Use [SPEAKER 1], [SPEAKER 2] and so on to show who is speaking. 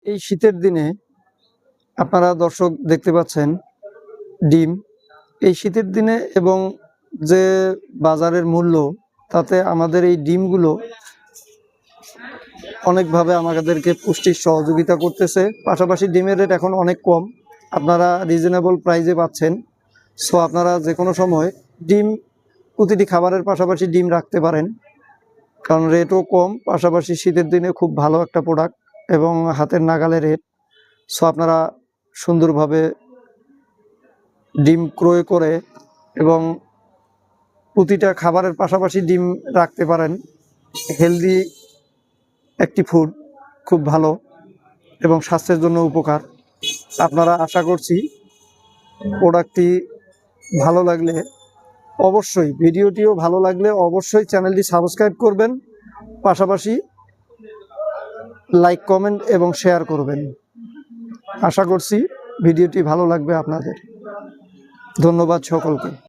[SPEAKER 1] এই শীতের দিনে আপনারা দর্শক দেখতে পাচ্ছেন ডিম। এই শীতের দিনে এবং যে বাজারের মূল্য, তাতে আমাদের এই ডিমগুলো অনেকভাবে আমাদেরকে পুষ্টির সহযোগিতা করতেছে। পাশাপাশি ডিমের রেট এখন অনেক কম, আপনারা রিজনেবল প্রাইসে পাচ্ছেন। সো আপনারা যে কোনো সময় ডিম, প্রতিটি খাবারের পাশাপাশি ডিম রাখতে পারেন, কারণ রেটও কম, পাশাপাশি শীতের দিনে খুব ভালো একটা প্রোডাক্ট এবং হাতের নাগালে রেট। সো আপনারা সুন্দরভাবে ডিম ক্রয় করে এবং প্রতিটা খাবারের পাশাপাশি ডিম রাখতে পারেন। হেলদি একটি ফুড, খুব ভালো এবং স্বাস্থ্যের জন্য উপকার। আপনারা আশা করছি প্রোডাক্টটি ভালো লাগলে অবশ্যই, ভিডিওটিও ভালো লাগলে অবশ্যই চ্যানেলটি সাবস্ক্রাইব করবেন, পাশাপাশি লাইক, কমেন্ট এবং শেয়ার করবেন। আশা করছি ভিডিওটি ভালো লাগবে আপনাদের। ধন্যবাদ সকলকে।